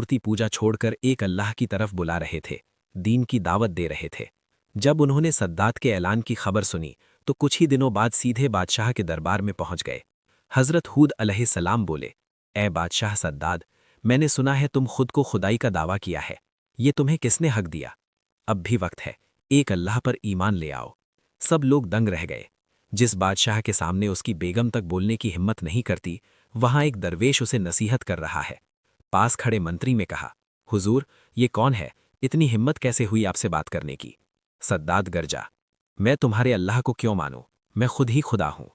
मूर्ति पूजा छोड़कर एक अल्लाह की तरफ बुला रहे थे, दीन की दावत दे रहे थे। जब उन्होंने सद्दात के ऐलान की खबर सुनी तो कुछ ही दिनों बाद सीधे बादशाह के दरबार में पहुंच गए। हजरत हूद अलैहिस्सलाम बोले, ए बादशाह सद्दाद, मैंने सुना है तुम खुद को खुदाई का दावा किया है। ये तुम्हें किसने हक दिया? अब भी वक्त है, एक अल्लाह पर ईमान ले आओ। सब लोग दंग रह गए। जिस बादशाह के सामने उसकी बेगम तक बोलने की हिम्मत नहीं करती, वहां एक दरवेश उसे नसीहत कर रहा है। पास खड़े मंत्री में कहा, हुजूर, ये कौन है? इतनी हिम्मत कैसे हुई आपसे बात करने की? सद्दाद गरजा, मैं तुम्हारे अल्लाह को क्यों मानूं? मैं खुद ही खुदा हूं।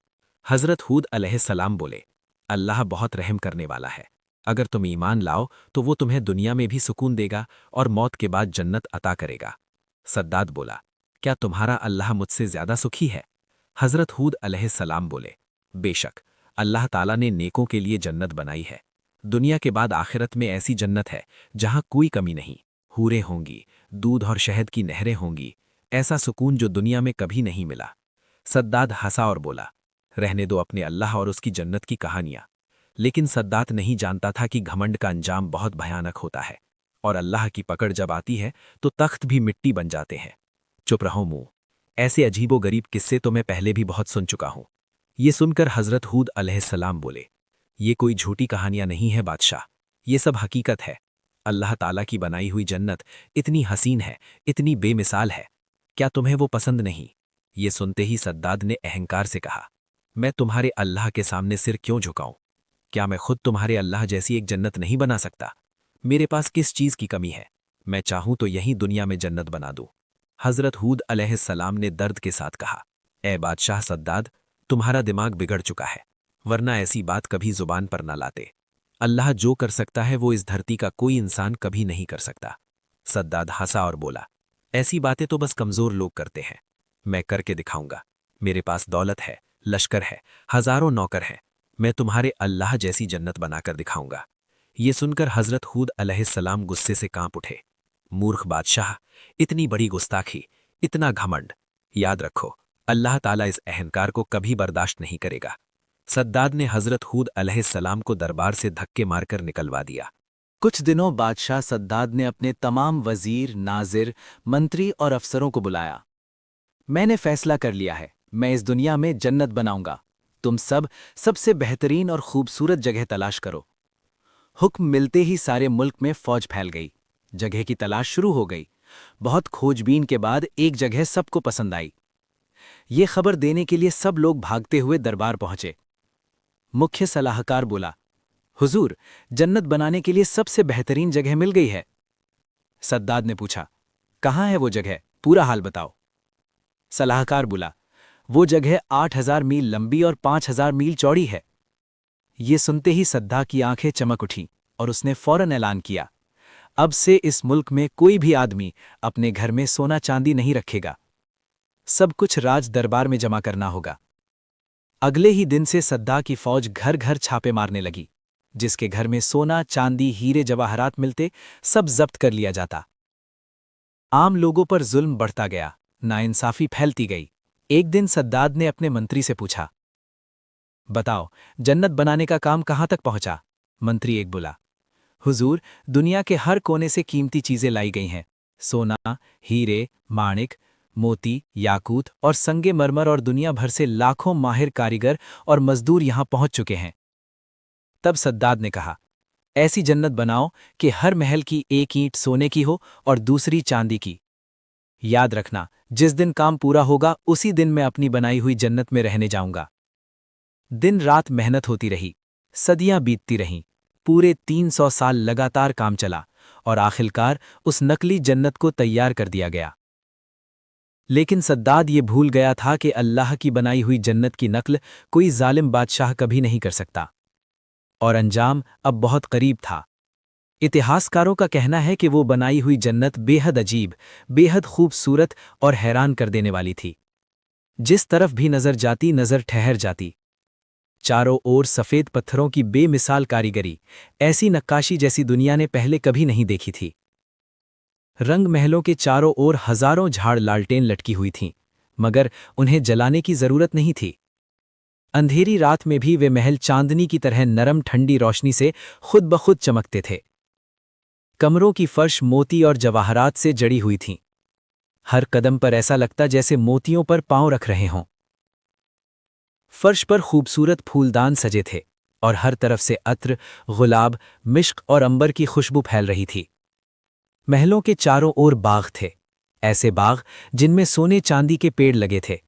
हजरत हूद अलैहिस्सलाम बोले, अल्लाह बहुत रहम करने वाला है। अगर तुम ईमान लाओ तो वो तुम्हें दुनिया में भी सुकून देगा और मौत के बाद जन्नत अता करेगा। सद्दाद बोला, क्या तुम्हारा अल्लाह मुझसे ज्यादा सुखी है? हजरत हूद अलैहिस्सलाम बोले, बेशक अल्लाह ताला ने नेकों के लिए जन्नत बनाई है। दुनिया के बाद आखिरत में ऐसी जन्नत है जहां कोई कमी नहीं, हूरें होंगी, दूध और शहद की नहरें होंगी, ऐसा सुकून जो दुनिया में कभी नहीं मिला। सद्दाद हंसा और बोला, रहने दो अपने अल्लाह और उसकी जन्नत की कहानियां। लेकिन सद्दाद नहीं जानता था कि घमंड का अंजाम बहुत भयानक होता है, और अल्लाह की पकड़ जब आती है तो तख्त भी मिट्टी बन जाते हैं। चुप रहो मुंह, ऐसे अजीबोगरीब किस्से तो मैं पहले भी बहुत सुन चुका हूं। ये सुनकर हजरत हूद अलैहिस्सलाम बोले, ये कोई झूठी कहानियां नहीं है बादशाह, ये सब हकीकत है। अल्लाह ताला की बनाई हुई जन्नत इतनी हसीन है, इतनी बेमिसाल है, क्या तुम्हें वो पसंद नहीं? ये सुनते ही सद्दाद ने अहंकार से कहा, मैं तुम्हारे अल्लाह के सामने सिर क्यों झुकाऊं? क्या मैं खुद तुम्हारे अल्लाह जैसी एक जन्नत नहीं बना सकता? मेरे पास किस चीज की कमी है? मैं चाहूं तो यहीं दुनिया में जन्नत बना दूं। हजरत हूद अलैहिस्सलाम ने दर्द के साथ कहा, ए बादशाह सद्दाद, तुम्हारा दिमाग बिगड़ चुका है, वरना ऐसी बात कभी जुबान पर ना लाते। अल्लाह जो कर सकता है वो इस धरती का कोई इंसान कभी नहीं कर सकता। सद्दाद हंसा और बोला, ऐसी बातें तो बस कमजोर लोग करते हैं, मैं करके दिखाऊंगा। मेरे पास दौलत है, लश्कर है, हजारों नौकर हैं, मैं तुम्हारे अल्लाह जैसी जन्नत बनाकर दिखाऊंगा। ये सुनकर हजरत हूद अलैहिस्सलाम गुस्से से कांप उठे। मूर्ख बादशाह, इतनी बड़ी गुस्ताखी, इतना घमंड! याद रखो, अल्लाह ताला इस अहंकार को कभी बर्दाश्त नहीं करेगा। सद्दाद ने हजरत हूद अलैहिस्सलाम को दरबार से धक्के मारकर निकलवा दिया। कुछ दिनों बादशाह सद्दाद ने अपने तमाम वजीर, नाजिर, मंत्री और अफसरों को बुलाया। मैंने फैसला कर लिया है, मैं इस दुनिया में जन्नत बनाऊंगा। तुम सब सबसे बेहतरीन और खूबसूरत जगह तलाश करो। हुक्म मिलते ही सारे मुल्क में फौज फैल गई। जगह की तलाश शुरू हो गई। बहुत खोजबीन के बाद एक जगह सबको पसंद आई। ये खबर देने के लिए सब लोग भागते हुए दरबार पहुंचे। मुख्य सलाहकार बोला, हुजूर, जन्नत बनाने के लिए सबसे बेहतरीन जगह मिल गई है। सद्दाद ने पूछा, कहाँ है वो जगह? पूरा हाल बताओ। सलाहकार बोला, वो जगह 8000 मील लंबी और 5000 मील चौड़ी है। ये सुनते ही सद्दाद की आंखें चमक उठीं और उसने फौरन ऐलान किया, अब से इस मुल्क में कोई भी आदमी अपने घर में सोना चांदी नहीं रखेगा। सब कुछ राज दरबार में जमा करना होगा। अगले ही दिन से सद्दाद की फौज घर घर छापे मारने लगी। जिसके घर में सोना, चांदी, हीरे जवाहरात मिलते, सब जब्त कर लिया जाता। आम लोगों पर जुल्म बढ़ता गया, नाइंसाफी फैलती गई। एक दिन सद्दाद ने अपने मंत्री से पूछा, बताओ, जन्नत बनाने का काम कहाँ तक पहुंचा? मंत्री एक बोला, हुजूर, दुनिया के हर कोने से कीमती चीजें लाई गई हैं। सोना, हीरे, माणिक, मोती, याकूत और संगे मरमर और दुनिया भर से लाखों माहिर कारीगर और मजदूर यहां पहुंच चुके हैं। तब सद्दाद ने कहा, ऐसी जन्नत बनाओ कि हर महल की एक ईंट सोने की हो और दूसरी चांदी की। याद रखना, जिस दिन काम पूरा होगा उसी दिन मैं अपनी बनाई हुई जन्नत में रहने जाऊंगा। दिन रात मेहनत होती रही, सदियां बीतती रहीं, पूरे 300 साल लगातार काम चला और आखिरकार उस नकली जन्नत को तैयार कर दिया गया। लेकिन सद्दाद ये भूल गया था कि अल्लाह की बनाई हुई जन्नत की नकल कोई जालिम बादशाह कभी नहीं कर सकता, और अंजाम अब बहुत करीब था। इतिहासकारों का कहना है कि वो बनाई हुई जन्नत बेहद अजीब, बेहद खूबसूरत और हैरान कर देने वाली थी। जिस तरफ भी नजर जाती नजर ठहर जाती। चारों ओर सफेद पत्थरों की बेमिसाल कारीगरी, ऐसी नक्काशी जैसी दुनिया ने पहले कभी नहीं देखी थी। रंग महलों के चारों ओर हजारों झाड़ लालटेन लटकी हुई थीं, मगर उन्हें जलाने की जरूरत नहीं थी। अंधेरी रात में भी वे महल चांदनी की तरह नरम ठंडी रोशनी से खुद ब खुद चमकते थे। कमरों की फर्श मोती और जवाहरात से जड़ी हुई थीं। हर कदम पर ऐसा लगता जैसे मोतियों पर पांव रख रहे हों। फर्श पर खूबसूरत फूलदान सजे थे और हर तरफ से अत्र, गुलाब, मिश्क और अंबर की खुशबू फैल रही थी। महलों के चारों ओर बाग थे, ऐसे बाग जिनमें सोने चांदी के पेड़ लगे थे।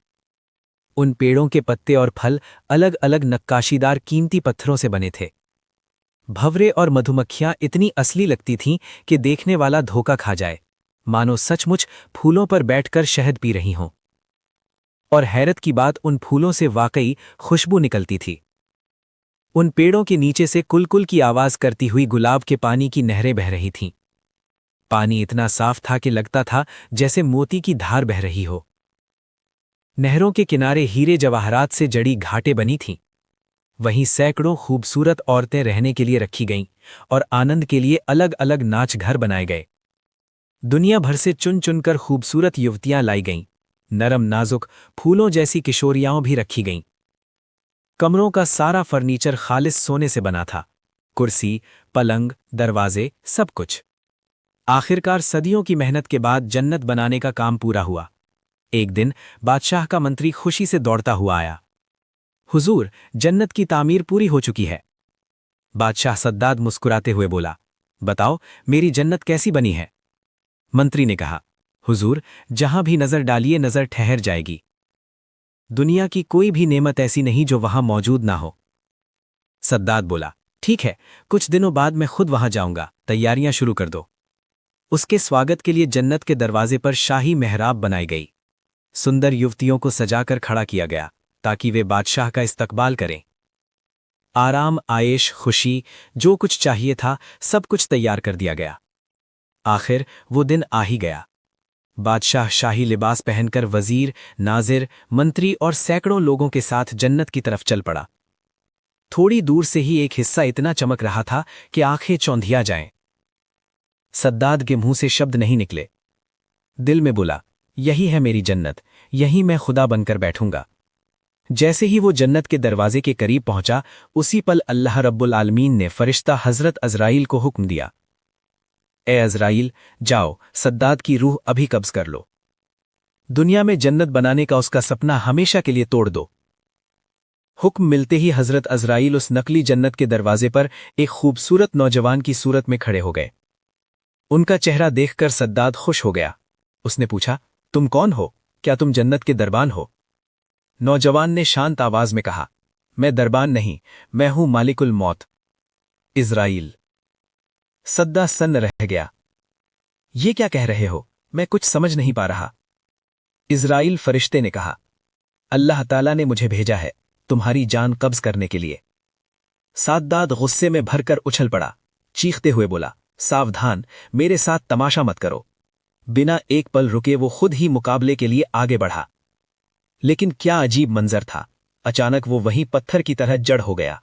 उन पेड़ों के पत्ते और फल अलग अलग नक्काशीदार कीमती पत्थरों से बने थे। भंवरे और मधुमक्खियां इतनी असली लगती थीं कि देखने वाला धोखा खा जाए, मानो सचमुच फूलों पर बैठकर शहद पी रही हों। और हैरत की बात, उन फूलों से वाकई खुशबू निकलती थी। उन पेड़ों के नीचे से कुलकुल की आवाज करती हुई गुलाब के पानी की नहरें बह रही थीं। पानी इतना साफ था कि लगता था जैसे मोती की धार बह रही हो। नहरों के किनारे हीरे जवाहरात से जड़ी घाटें बनी थीं। वहीं सैकड़ों खूबसूरत औरतें रहने के लिए रखी गईं और आनंद के लिए अलग अलग नाच घर बनाए गए। दुनिया भर से चुन चुनकर खूबसूरत युवतियां लाई गईं। नरम नाजुक फूलों जैसी किशोरियाओं भी रखी गईं। कमरों का सारा फर्नीचर खालिस सोने से बना था, कुर्सी, पलंग, दरवाजे, सब कुछ। आखिरकार सदियों की मेहनत के बाद जन्नत बनाने का काम पूरा हुआ। एक दिन बादशाह का मंत्री खुशी से दौड़ता हुआ आया। हुजूर, जन्नत की तामीर पूरी हो चुकी है। बादशाह सद्दाद मुस्कुराते हुए बोला, बताओ मेरी जन्नत कैसी बनी है? मंत्री ने कहा, हुजूर, जहां भी नजर डालिए नजर ठहर जाएगी। दुनिया की कोई भी नेमत ऐसी नहीं जो वहां मौजूद ना हो। सद्दाद बोला, ठीक है, कुछ दिनों बाद मैं खुद वहां जाऊंगा, तैयारियां शुरू कर दो। उसके स्वागत के लिए जन्नत के दरवाजे पर शाही मेहराब बनाई गई। सुंदर युवतियों को सजाकर खड़ा किया गया ताकि वे बादशाह का इस्तकबाल करें। आराम, आयेश, खुशी, जो कुछ चाहिए था सब कुछ तैयार कर दिया गया। आखिर वो दिन आ ही गया। बादशाह शाही लिबास पहनकर वजीर, नाजिर, मंत्री और सैकड़ों लोगों के साथ जन्नत की तरफ चल पड़ा। थोड़ी दूर से ही एक हिस्सा इतना चमक रहा था कि आंखें चौंधिया जाएं। सद्दाद के मुंह से शब्द नहीं निकले। दिल में बोला, यही है मेरी जन्नत, यहीं मैं खुदा बनकर बैठूंगा। जैसे ही वो जन्नत के दरवाजे के करीब पहुंचा, उसी पल अल्लाह रब्बुल आलमीन ने फरिश्ता हजरत अजराइल को हुक्म दिया, ए अजराइल, जाओ सद्दाद की रूह अभी कब्ज कर लो। दुनिया में जन्नत बनाने का उसका सपना हमेशा के लिए तोड़ दो। हुक्म मिलते ही हजरत अजराइल उस नकली जन्नत के दरवाजे पर एक खूबसूरत नौजवान की सूरत में खड़े हो गए। उनका चेहरा देखकर सद्दाद खुश हो गया। उसने पूछा, तुम कौन हो? क्या तुम जन्नत के दरबान हो? नौजवान ने शांत आवाज में कहा, मैं दरबान नहीं, मैं हूं मालिकुल मौत, इजराइल। सद्दा सन्न रह गया। ये क्या कह रहे हो? मैं कुछ समझ नहीं पा रहा। इजराइल फरिश्ते ने कहा, अल्लाह ताला ने मुझे भेजा है तुम्हारी जान कब्ज करने के लिए। सद्दाद गुस्से में भरकर उछल पड़ा, चीखते हुए बोला, सावधान, मेरे साथ तमाशा मत करो। बिना एक पल रुके वो खुद ही मुकाबले के लिए आगे बढ़ा। लेकिन क्या अजीब मंजर था, अचानक वो वहीं पत्थर की तरह जड़ हो गया।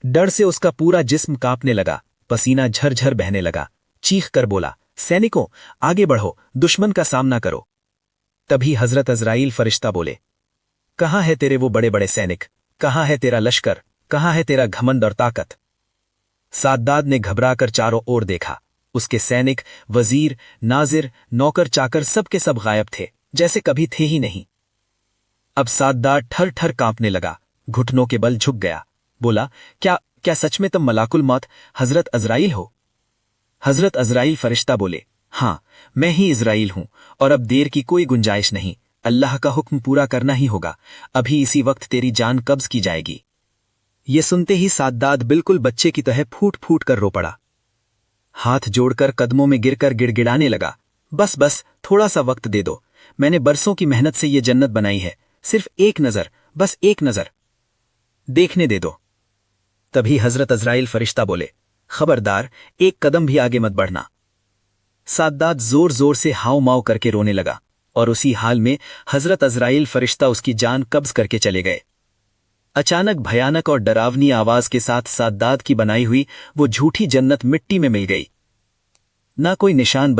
डर से उसका पूरा जिस्म कांपने लगा, पसीना झरझर बहने लगा। चीख कर बोला, सैनिकों, आगे बढ़ो, दुश्मन का सामना करो। तभी हजरत अजराइल फरिश्ता बोले, कहां है तेरे वो बड़े बड़े सैनिक? कहां है तेरा लश्कर? कहां है तेरा घमंड और ताकत? सद्दाद ने घबराकर चारों ओर देखा। उसके सैनिक, वजीर, नाजिर, नौकर चाकर सब के सब गायब थे, जैसे कभी थे ही नहीं। अब सद्दाद ठर ठर कांपने लगा, घुटनों के बल झुक गया। बोला, क्या सच में तुम मलाकुल मौत हजरत अजराइल हो? हजरत अजराइल फरिश्ता बोले, हां, मैं ही इजराइल हूं, और अब देर की कोई गुंजाइश नहीं। अल्लाह का हुक्म पूरा करना ही होगा। अभी इसी वक्त तेरी जान कब्ज की जाएगी। ये सुनते ही सद्दाद बिल्कुल बच्चे की तरह फूट फूट कर रो पड़ा। हाथ जोड़कर कदमों में गिरकर गिड़गिड़ाने लगा, बस बस, थोड़ा सा वक्त दे दो। मैंने बरसों की मेहनत से ये जन्नत बनाई है, सिर्फ एक नजर, बस एक नजर देखने दे दो। तभी हजरत अजराइल फरिश्ता बोले, खबरदार, एक कदम भी आगे मत बढ़ना। सद्दाद जोर जोर से हाव माव करके रोने लगा, और उसी हाल में हजरत अजराइल फरिश्ता उसकी जान कब्ज करके चले गए। अचानक भयानक और डरावनी आवाज के साथ सद्दाद की बनाई हुई वो झूठी जन्नत मिट्टी में मिल गई। ना कोई निशान